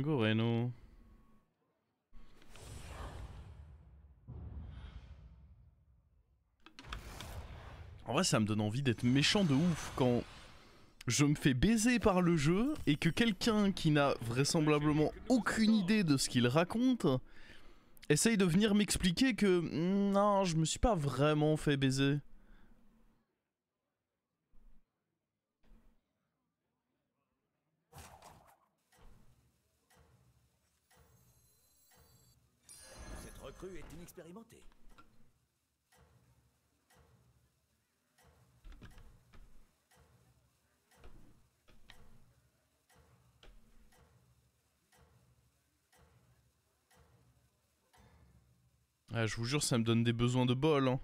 Goreno. En vrai, ça me donne envie d'être méchant de ouf quand je me fais baiser par le jeu et que quelqu'un qui n'a vraisemblablement aucune idée de ce qu'il raconte essaye de venir m'expliquer que non, je me suis pas vraiment fait baiser. Cette recrue est inexpérimentée. Ah, je vous jure, ça me donne des besoins de bol. Hein.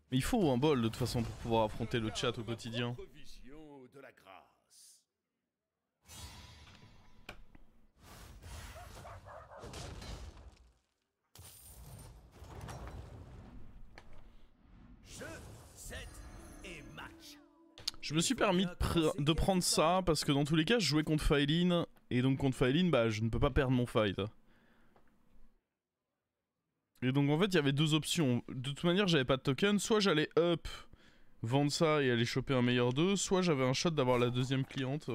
Mais il faut un bol de toute façon pour pouvoir affronter le chat au quotidien. De la grâce. Jeu, set et match. Je me suis permis de prendre ça parce que dans tous les cas, je jouais contre Faeline. Et donc contre Faeline, bah je ne peux pas perdre mon fight. Et donc en fait, il y avait deux options. De toute manière, j'avais pas de token. Soit j'allais up, vendre ça et aller choper un meilleur 2. Soit j'avais un shot d'avoir la deuxième cliente.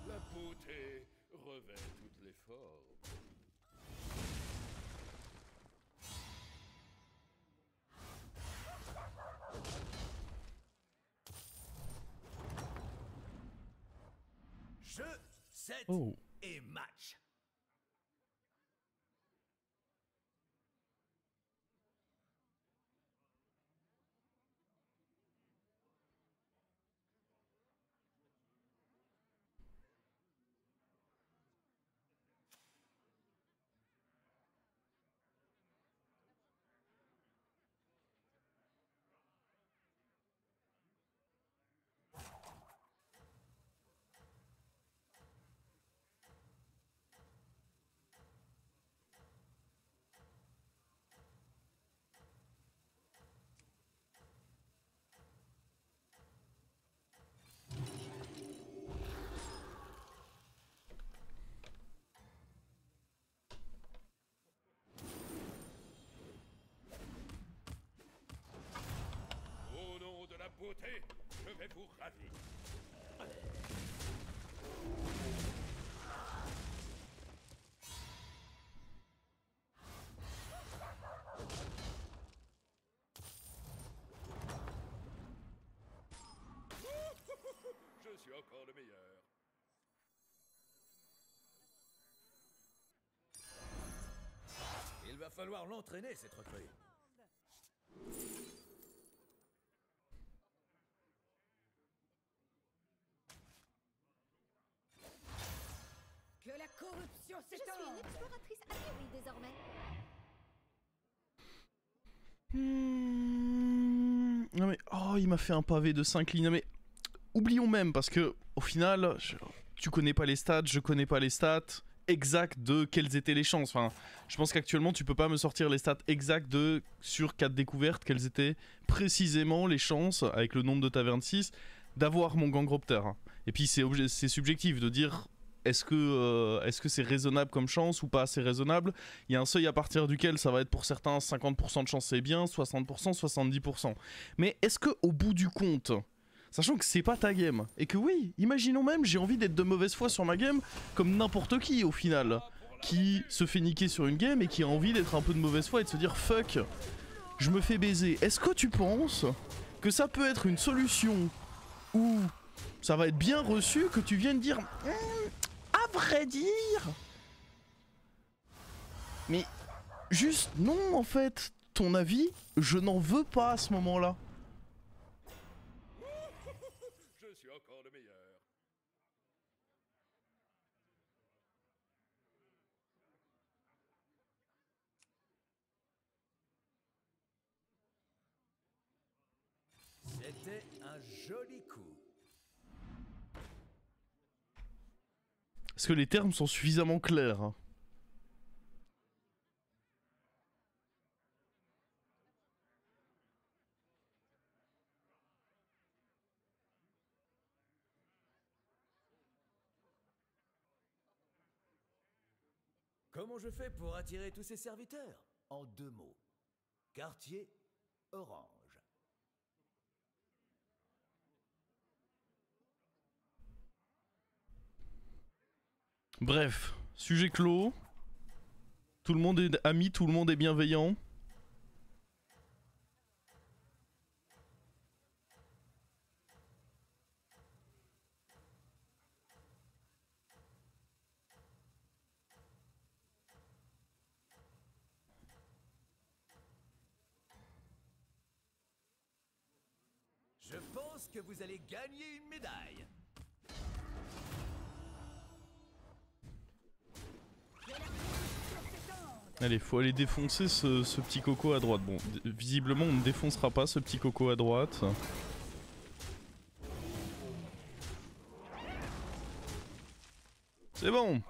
La beauté revêt toutes les formes. Jeu, set Oh. et match. Au nom de la beauté, je vais vous ravir. Je suis encore le meilleur. Il va falloir l'entraîner, cette recrue. Que la corruption Je suis s'étende. une exploratrice aguerrie désormais. Non mais... Oh, il m'a fait un pavé de 5 lignes. Mais... Oublions même, parce que, au final, tu connais pas les stats, je connais pas les stats exactes de quelles étaient les chances. Enfin, je pense qu'actuellement, tu peux pas me sortir les stats exactes de, sur 4 découvertes, quelles étaient précisément les chances, avec le nombre de tavernes 6, d'avoir mon Gangropter. Et puis, c'est subjectif de dire... Est-ce que c'est raisonnable comme chance ou pas assez raisonnable? Il y a un seuil à partir duquel ça va être pour certains 50% de chance c'est bien, 60%, 70%. Mais est-ce que au bout du compte, sachant que c'est pas ta game, et que oui, imaginons même j'ai envie d'être de mauvaise foi sur ma game, comme n'importe qui au final, qui se fait niquer sur une game et qui a envie d'être un peu de mauvaise foi et de se dire fuck, je me fais baiser. Est-ce que tu penses que ça peut être une solution où ça va être bien reçu que tu viennes dire à vrai dire, mais juste non en fait, ton avis, je n'en veux pas à ce moment-là. Je suis encore le meilleur. Un joli coup. Est-ce que les termes sont suffisamment clairs, hein? Comment je fais pour attirer tous ces serviteurs? En 2 mots. Quartier orange. Bref, sujet clos. Tout le monde est ami, tout le monde est bienveillant. Je pense que vous allez gagner une médaille. Allez, faut aller défoncer ce petit coco à droite. Bon, visiblement on ne défoncera pas ce petit coco à droite. C'est bon.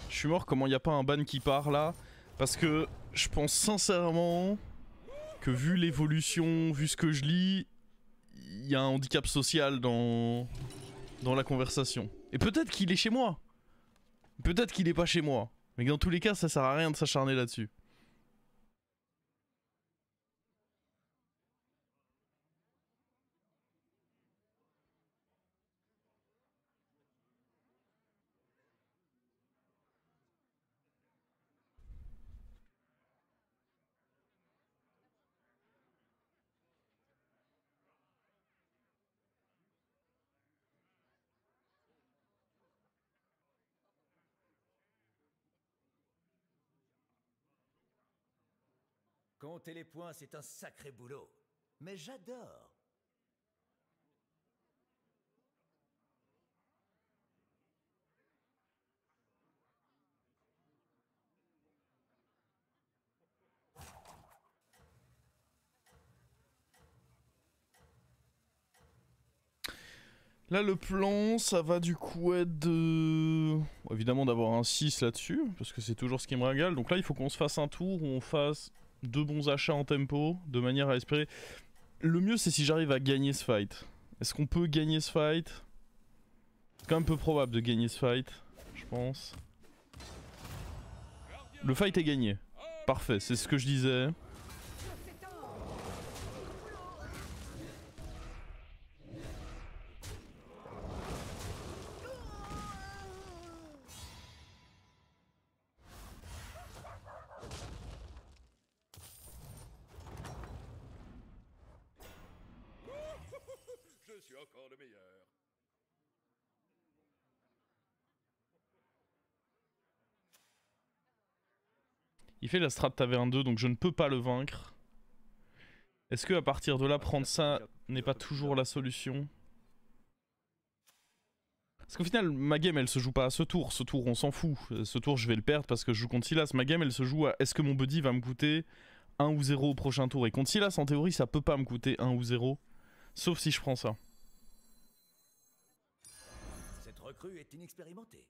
Je suis mort, comment il n'y a pas un ban qui part là? Parce que je pense sincèrement que vu l'évolution, vu ce que je lis, il y a un handicap social dans la conversation. Et peut-être qu'il est chez moi. Peut-être qu'il est pas chez moi. Mais dans tous les cas, ça sert à rien de s'acharner là-dessus. Compter les points, c'est un sacré boulot. Mais j'adore. Là, le plan, ça va du coup être de... Évidemment d'avoir un 6 là-dessus, parce que c'est toujours ce qui me régale. Donc là, il faut qu'on se fasse un tour où on fasse 2 bons achats en tempo, de manière à espérer... Le mieux, c'est si j'arrive à gagner ce fight. Est-ce qu'on peut gagner ce fight? C'est quand même peu probable de gagner ce fight, je pense. Le fight est gagné. Parfait, c'est ce que je disais. Je suis encore le meilleur. Il fait la strat taverne 2, donc je ne peux pas le vaincre. Est-ce que à partir de là, prendre ça n'est pas toujours la solution? Parce qu'au final, ma game elle se joue pas à ce tour. Ce tour on s'en fout. Ce tour je vais le perdre parce que je joue contre Silas. Ma game elle se joue à est-ce que mon buddy va me coûter 1 ou 0 au prochain tour. Et contre Silas en théorie ça peut pas me coûter 1 ou 0. Sauf si je prends ça. Cette recrue est inexpérimentée.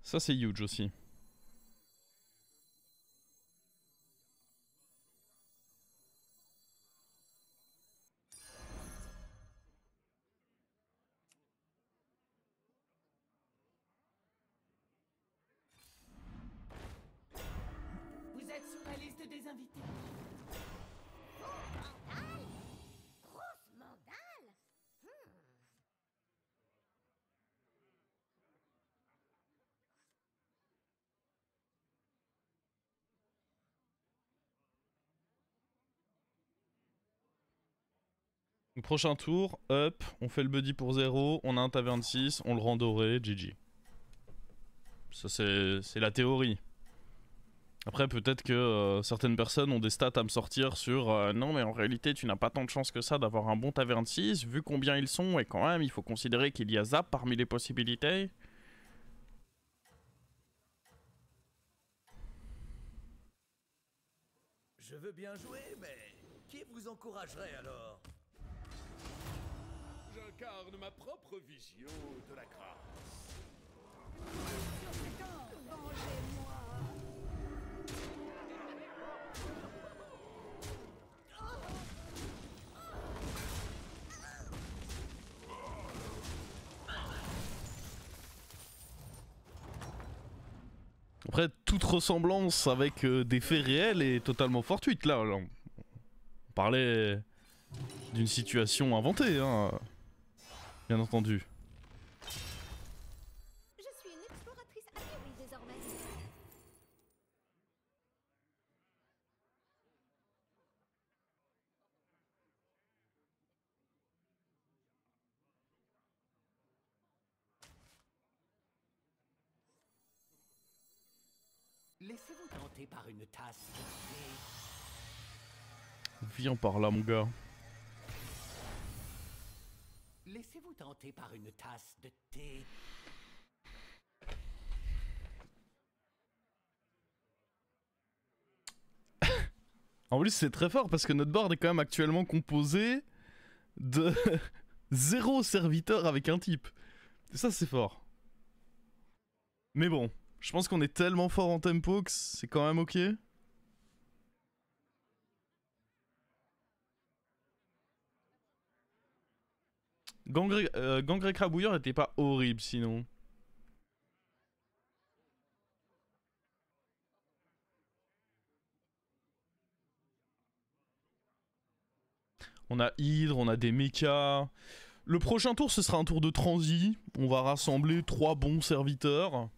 Ça c'est huge aussi. Vous êtes sur la liste des invités. Mandale? Grosse mandale? Donc, prochain tour, up, on fait le buddy pour 0, on a un taverne 6, on le rend doré, GG. Ça c'est la théorie. Après peut-être que certaines personnes ont des stats à me sortir sur non mais en réalité tu n'as pas tant de chance que ça d'avoir un bon taverne 6 vu combien ils sont et quand même il faut considérer qu'il y a Zap parmi les possibilités. Je veux bien jouer, mais qui vous encouragerait alors? J'incarne ma propre vision de la grâce. Vengez-moi. Après, toute ressemblance avec des faits réels est totalement fortuite. Là, on parlait d'une situation inventée, hein, bien entendu. Je suis une exploratrice aguerrie désormais. Laissez-vous tenter par une tasse de thé. Viens par là, mon gars. Laissez-vous tenter par une tasse de thé. En plus, c'est très fort parce que notre board est quand même actuellement composé de 0 serviteur avec un type. Et ça, c'est fort. Mais bon, je pense qu'on est tellement fort en tempo que c'est quand même ok. Gangre Crabouilleur était pas horrible sinon. On a Hydre, on a des mechas. Le prochain tour, ce sera un tour de transi. On va rassembler 3 bons serviteurs.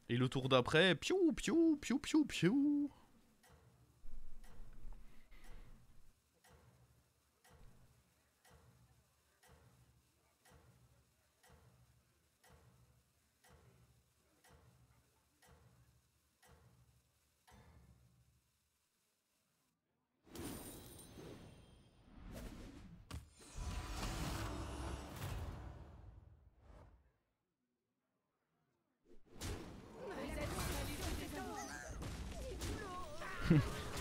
Et le tour d'après, piou, piou, piou, piou, piou.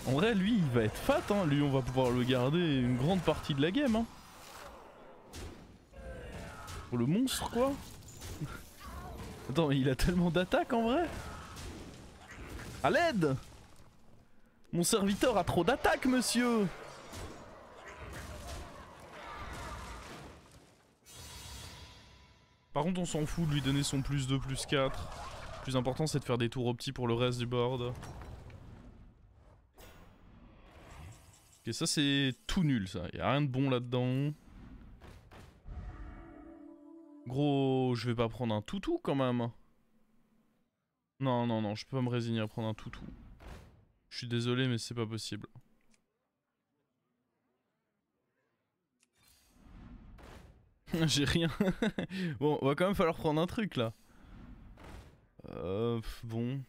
En vrai, lui, il va être fat, hein. Lui, on va pouvoir le garder une grande partie de la game, hein. Pour le monstre, quoi. Attends, il a tellement d'attaques, en vrai. À l'aide! Mon serviteur a trop d'attaques, monsieur! Par contre, on s'en fout de lui donner son plus 2, plus 4. Le plus important, c'est de faire des tours opti pour le reste du board. Ok, ça c'est tout nul ça, y'a rien de bon là-dedans. Gros, je vais pas prendre un toutou quand même. Non, non, non, je peux pas me résigner à prendre un toutou. Je suis désolé mais c'est pas possible. J'ai rien. Bon, va quand même falloir prendre un truc là. Bon.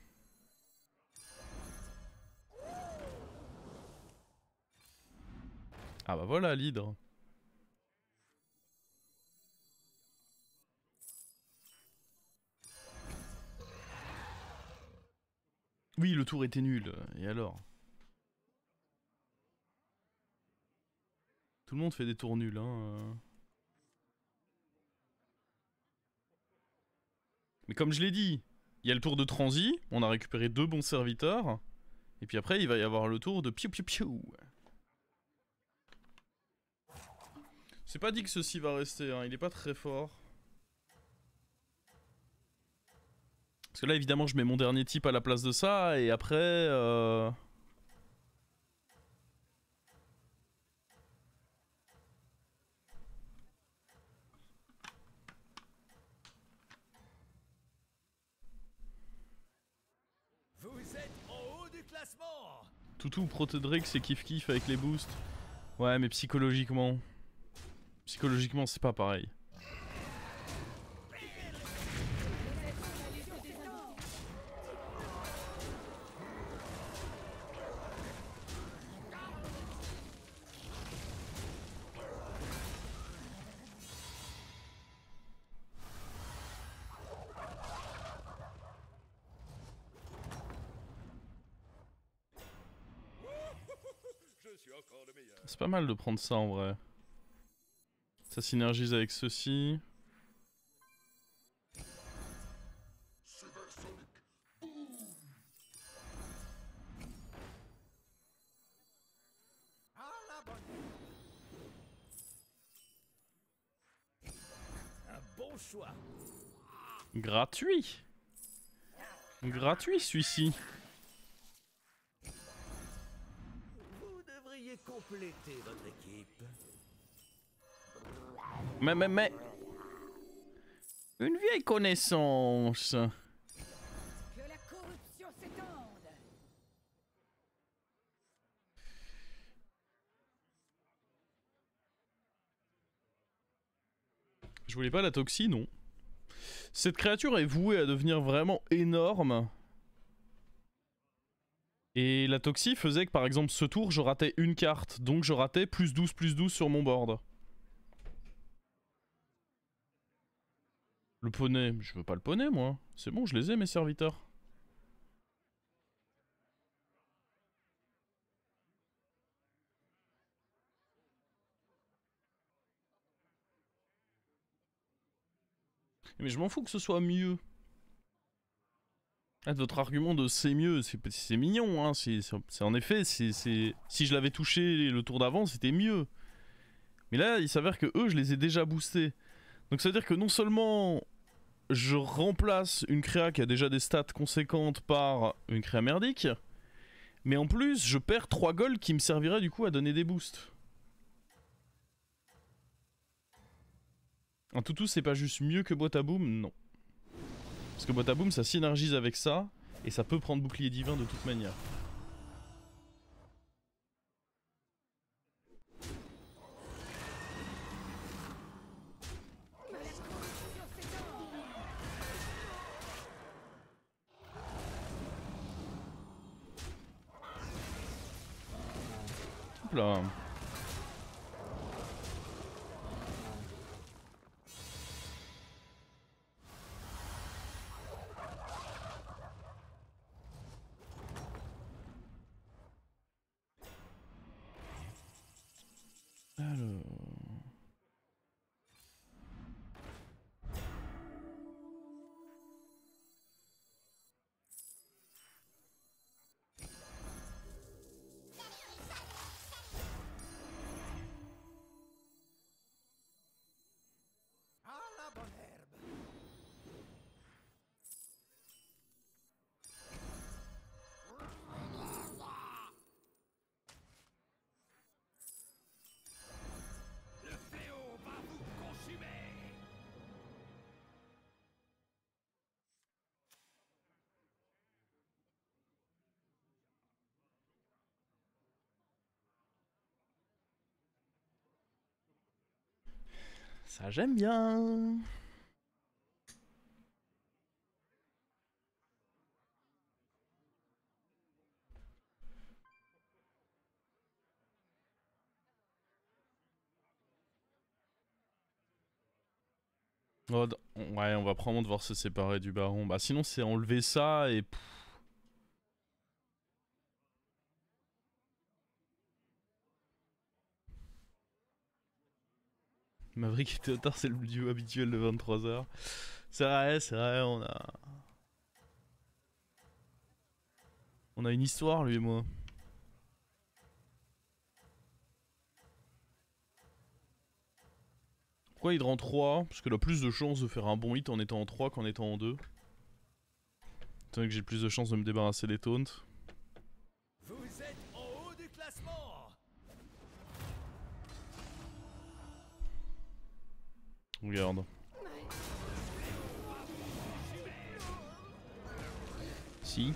Ah bah voilà l'hydre. Oui, le tour était nul, et alors? Tout le monde fait des tours nuls, hein. Mais comme je l'ai dit, il y a le tour de transi, on a récupéré 2 bons serviteurs, et puis après il va y avoir le tour de piou piou piou. C'est pas dit que ceci va rester, hein. Il est pas très fort. Parce que là évidemment je mets mon dernier type à la place de ça, et après... Vous êtes en haut du classement. Toutou, Protodrake c'est kiff kiff avec les boosts. Ouais mais psychologiquement... Psychologiquement c'est pas pareil. encore de meilleur. C'est pas mal de prendre ça en vrai. Ça synergise avec ceci. Un bon choix. Gratuit. Gratuit celui-ci. Vous devriez compléter votre équipe. Mais... Une vieille connaissance. Que la corruption s'étende. Je voulais pas la toxie, non. Cette créature est vouée à devenir vraiment énorme. Et la toxie faisait que par exemple ce tour je ratais une carte. Donc je ratais +12/+12 sur mon board. Le poney, je veux pas le poney moi. C'est bon, je les ai mes serviteurs. Mais je m'en fous que ce soit mieux. Ah, votre argument de c'est mieux, c'est mignon, hein. C'est en effet, si je l'avais touché le tour d'avant, c'était mieux. Mais là, il s'avère que eux, je les ai déjà boostés. Donc ça veut dire que non seulement je remplace une créa qui a déjà des stats conséquentes par une créa merdique, mais en plus, je perds 3 gold qui me serviraient du coup à donner des boosts. Un toutou, c'est pas juste mieux que Botaboom, non. Parce que Botaboom, ça synergise avec ça, et ça peut prendre bouclier divin de toute manière. Hop là. Alors... Ça j'aime bien. Oh, ouais, on va probablement devoir se séparer du baron. Bah sinon c'est enlever ça et... Maverick et Théotard, c'est le duo habituel de 23h. C'est vrai, on a... On a une histoire, lui et moi. Pourquoi il rend 3? Parce qu'il a plus de chances de faire un bon hit en étant en 3 qu'en étant en 2. Étant donné que j'ai plus de chances de me débarrasser des taunts. Vous êtes en haut du classement. Regarde. Si.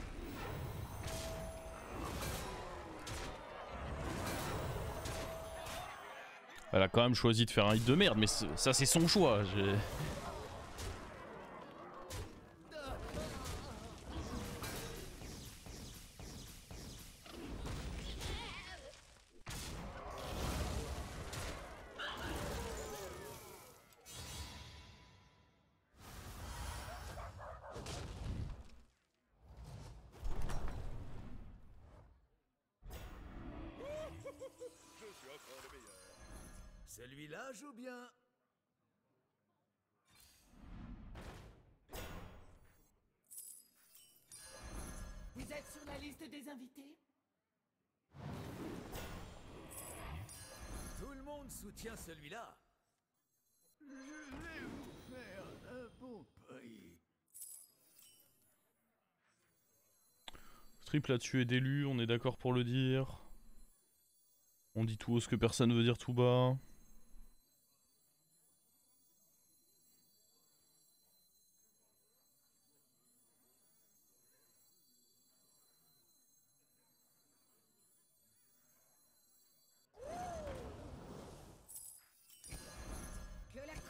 Elle a quand même choisi de faire un hit de merde, mais ça c'est son choix. suis encore le meilleur. Celui-là joue bien. Vous êtes sur la liste des invités? Tout le monde soutient celui-là. Je vais vous faire un bon prix. Strip a tué d'élu, on est d'accord pour le dire. On dit tout haut ce que personne veut dire tout bas.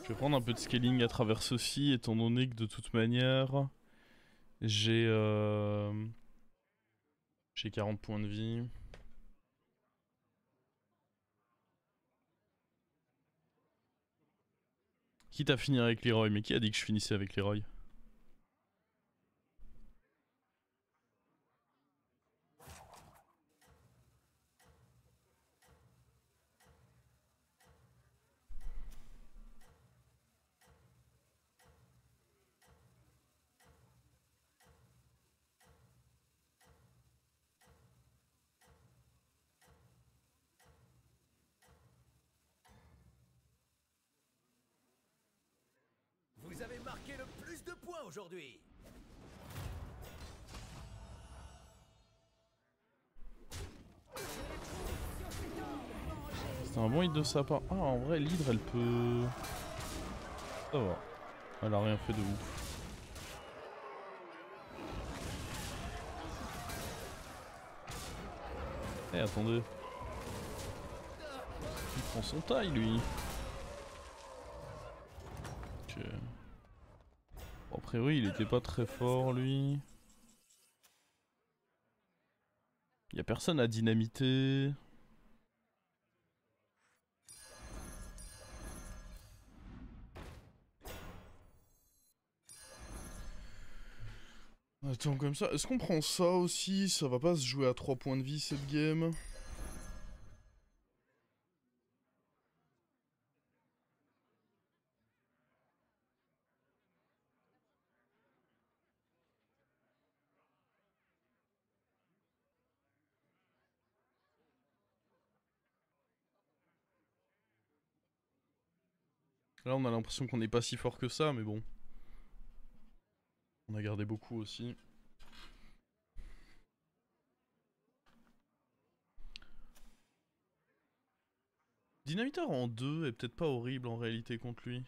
Je vais prendre un peu de scaling à travers ceci, étant donné que de toute manière, j'ai 40 points de vie. Quitte à finir avec Leroy, mais qui a dit que je finissais avec Leroy? Vous avez marqué le plus de points aujourd'hui. C'est un bon hit de sa part. Ah, en vrai, l'hydre, elle peut... Ça va. Elle a rien fait de ouf. Eh, attendez. Il prend son taille, lui. Ok. Bon, a priori, il était pas très fort, lui. Y a personne à dynamiter. Attends, comme ça, est-ce qu'on prend ça aussi? Ça va pas se jouer à 3 points de vie cette game? Là on a l'impression qu'on n'est pas si fort que ça, mais bon. On a gardé beaucoup aussi. Dynamiteur en 2 est peut-être pas horrible en réalité contre lui.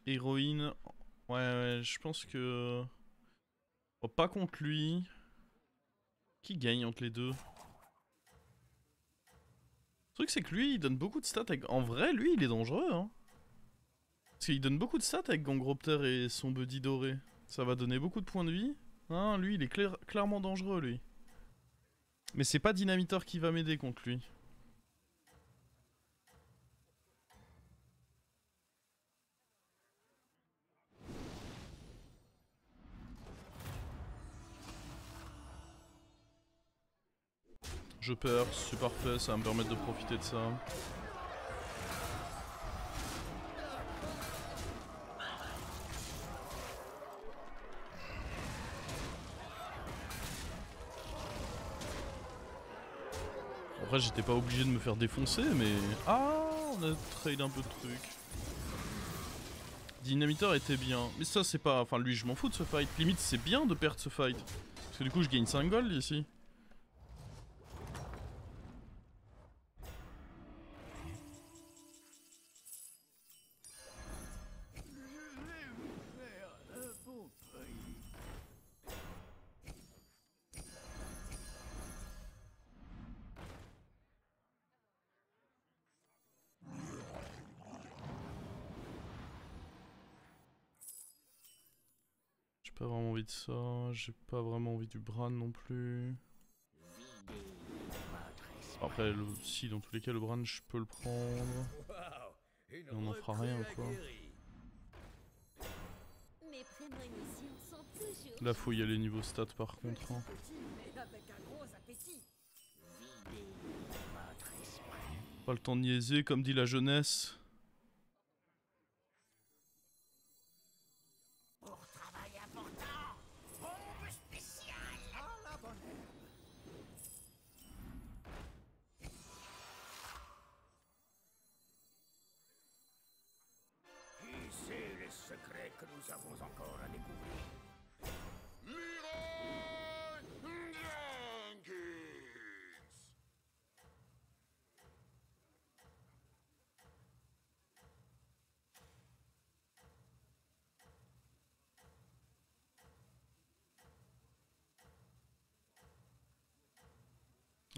Héroïne. Ouais, je pense que... Oh, pas contre lui. Qui gagne entre les deux? Le truc c'est que lui, il donne beaucoup de stats avec... En vrai, lui, il est dangereux, hein. Parce qu'il donne beaucoup de stats avec Gangropter et son buddy doré. Ça va donner beaucoup de points de vie. Hein, lui, il est clairement dangereux, lui. Mais c'est pas Dynamitor qui va m'aider contre lui. Je perds, c'est parfait, ça va me permettre de profiter de ça. Après j'étais pas obligé de me faire défoncer mais... Ah, on a trade un peu de trucs. Dynamitor était bien. Mais ça c'est pas... Enfin lui je m'en fous de ce fight. Limite c'est bien de perdre ce fight. Parce que du coup je gagne 5 gold ici. pas vraiment envie de ça. J'ai pas vraiment envie du Bran non plus. Après, si dans tous les cas, le Bran, je peux le prendre. Et on n'en fera rien, quoi. Mes prémonitions sont toujours... Là, faut y aller niveau stats par contre. Hein. Mais avec un gros appétit. Pas le temps de niaiser, comme dit la jeunesse. Pour travail important, bombe spéciale à la bonne heure. Qui sait les secrets que nous avons encore à découvrir?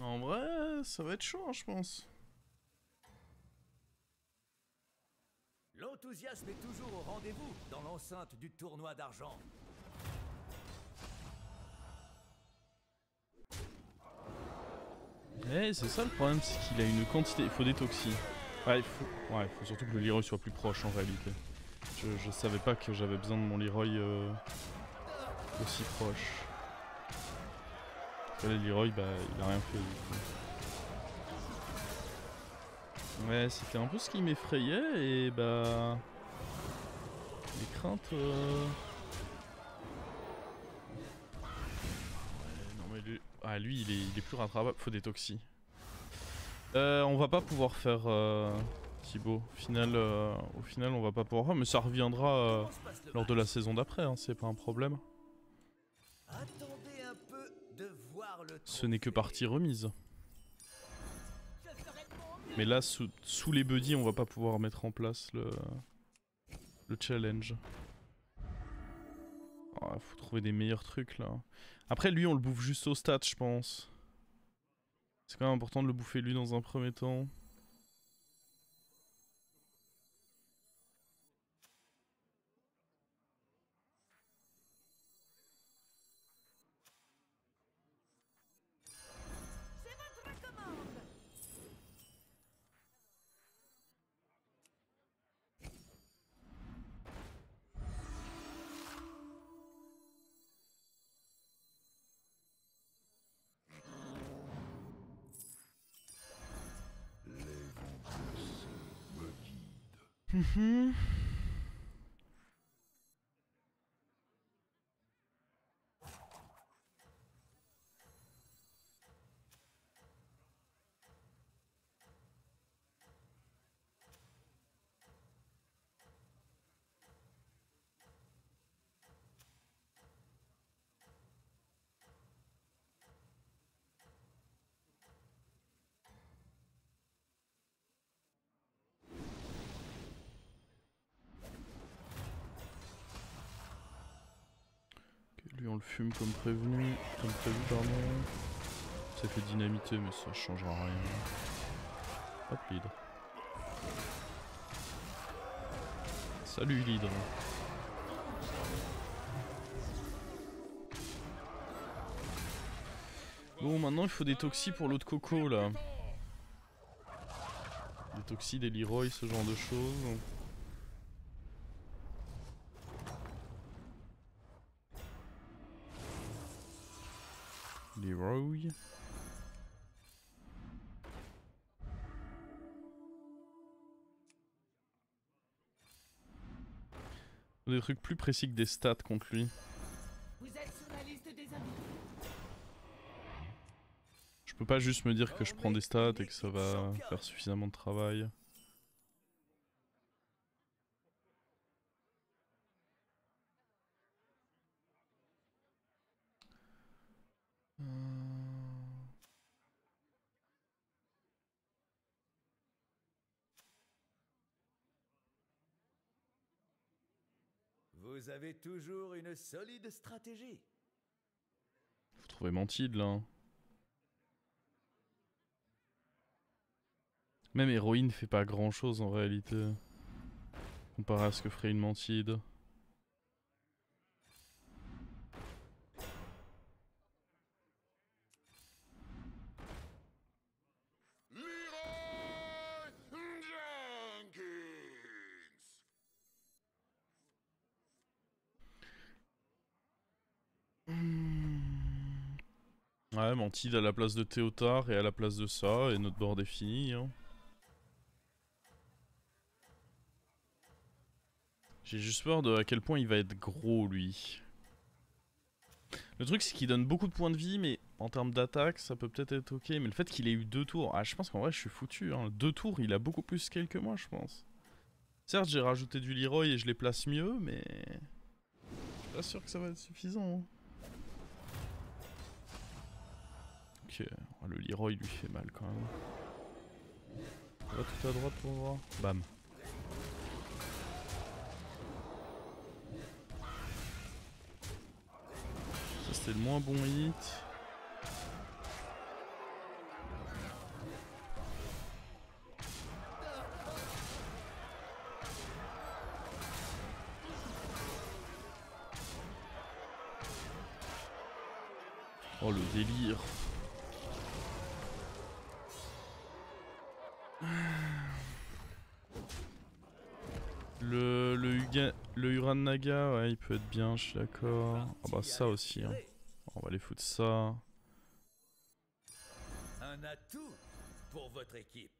En vrai, ça va être chaud, hein, je pense. L'enthousiasme est toujours au rendez-vous dans l'enceinte du tournoi d'argent. Eh, c'est ça le problème, c'est qu'il a une quantité. Il faut des toxis. Ouais, il faut surtout que le Leroy soit plus proche en réalité. Je savais pas que j'avais besoin de mon Leroy aussi proche. Parce que là, le Leroy, bah, il a rien fait. Ouais, c'était un peu ce qui m'effrayait et bah. Les craintes. Ouais, non mais lui. Ah, lui, il est plus rattrapable. Faut des toxis. On va pas pouvoir faire Thibaut. Au final, on va pas pouvoir faire, mais ça reviendra lors de la saison d'après, hein, c'est pas un problème. Attendez un peu de voir le Ce n'est que trophée. partie remise. Mais là, sous les buddies, on va pas pouvoir mettre en place le challenge. Oh, faut trouver des meilleurs trucs là. Après, lui, on le bouffe juste au stats, je pense. C'est quand même important de le bouffer lui dans un premier temps. C'est votre commande. Lui, on le fume comme prévenu. Comme prévu, pardon. Ça fait dynamiter, mais ça changera rien. Hop, l'hydre. Salut, l'hydre. Bon, maintenant il faut des toxis pour l'autre coco là. Des toxis, des Leroy, ce genre de choses. Leroy. Des trucs plus précis que des stats contre lui. Vous êtes sur la liste des invités. Je peux pas juste me dire que je prends des stats et que ça va faire suffisamment de travail. Vous avez toujours une solide stratégie. Faut trouver Mantide là. Hein. Même Héroïne fait pas grand chose en réalité. Comparé à ce que ferait une Mantide. Ouais, Mantide à la place de Théotard et à la place de ça, et notre board est fini. Hein. J'ai juste peur de à quel point il va être gros, lui. Le truc, c'est qu'il donne beaucoup de points de vie, mais en termes d'attaque, ça peut peut-être être ok. Mais le fait qu'il ait eu 2 tours... Ah, je pense qu'en vrai, je suis foutu. Hein. 2 tours, il a beaucoup plus scale que moi, je pense. Certes, j'ai rajouté du Leroy et je les place mieux, mais... Je suis pas sûr que ça va être suffisant. Hein. Ok, le Leroy lui fait mal quand même. On va tout à droite pour voir. Bam. Ça c'était le moins bon hit. Oh le délire. Le Uran Naga, ouais, il peut être bien, je suis d'accord. Ah bah ça aussi, hein. On va aller foutre ça. Un atout pour votre équipe.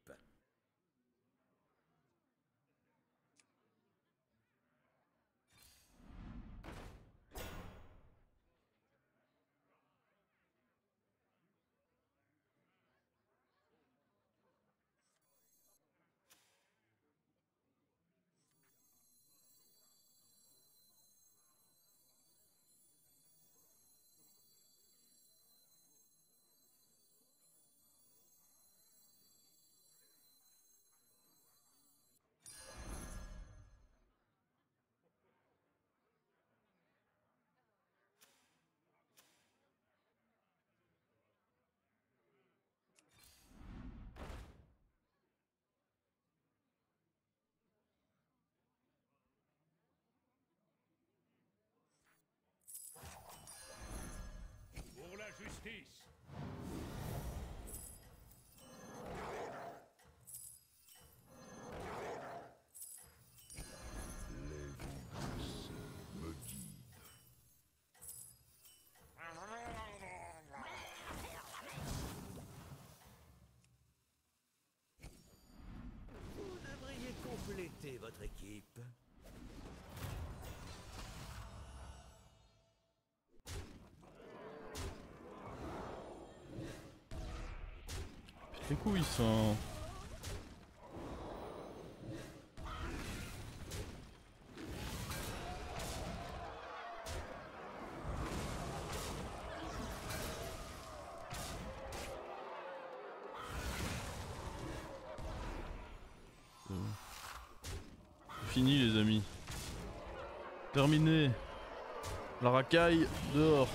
Pour la justice. Vous devriez compléter votre équipe. Les couilles sont... Fini les amis. Terminé. La racaille dehors.